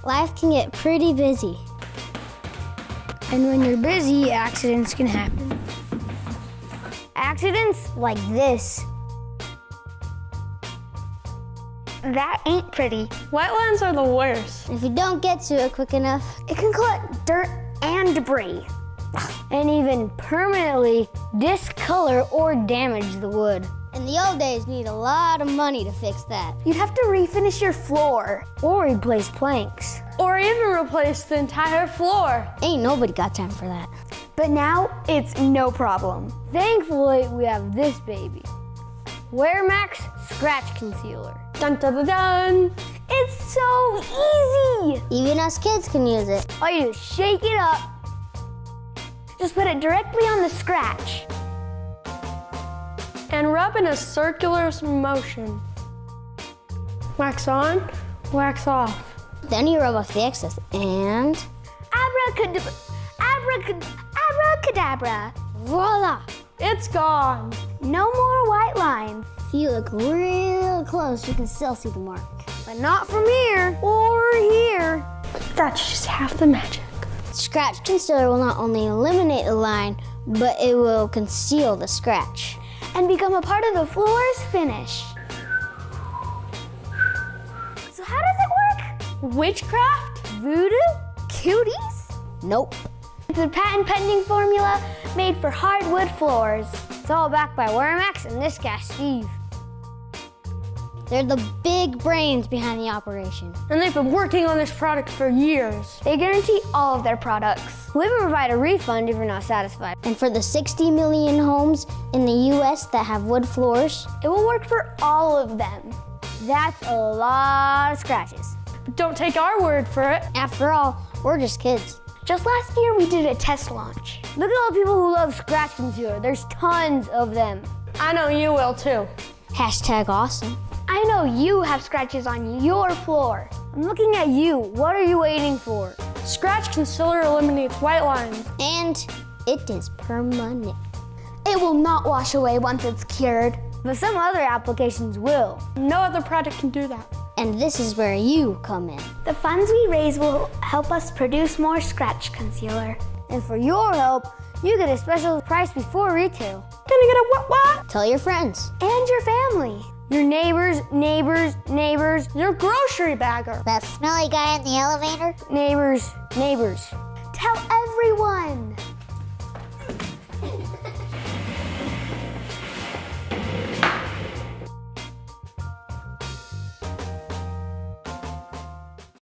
Life can get pretty busy. And when you're busy, accidents can happen. Accidents like this. That ain't pretty. Wetlands are the worst. If you don't get to it quick enough, It can collect dirt and debris. And even permanently discolor or damage the wood. in the old days, you need a lot of money to fix that. You'd have to refinish your floor. Or replace planks. Or even replace the entire floor. Ain't nobody got time for that. But now it's no problem. Thankfully, we have this baby. Wearmax Scratch Concealer. Dun dun dun dun. It's so easy. Even us kids can use it. All you do is shake it up. Just put it directly on the scratch. And rub in a circular motion. Wax on, wax off. Then you rub off the excess and Abracadabra. voila! It's gone. No more white lines. If you look real close, you can still see the mark. But not from here or here. That's just half the magic. Scratch concealer will not only eliminate the line, but it will conceal the scratch. And become a part of the floor's finish. So how does it work? Witchcraft? Voodoo? Cuties? Nope. It's a patent-pending formula made for hardwood floors. It's all backed by Wearmax and this guy, Steve. They're the big brains behind the operation. And they've been working on this product for years. They guarantee all of their products. We even provide a refund if you're not satisfied. And for the 60 million homes in the US that have wood floors, It will work for all of them. That's a lot of scratches. But don't take our word for it. after all, we're just kids. Just last year, we did a test launch. Look at all the people who love scratch concealer. There's tons of them. I know you will too. Hashtag awesome. I know you have scratches on your floor. I'm looking at you. What are you waiting for? Scratch concealer eliminates white lines. And it is permanent. It will not wash away once it's cured. But some other applications will. No other product can do that. And this is where you come in. The funds we raise will help us produce more scratch concealer. And for your help, you get a special price before retail. Gonna get a what? Tell your friends. And your family. Your neighbors, neighbors, neighbors, Your grocery bagger. That smelly guy in the elevator? neighbors, neighbors. Tell everyone.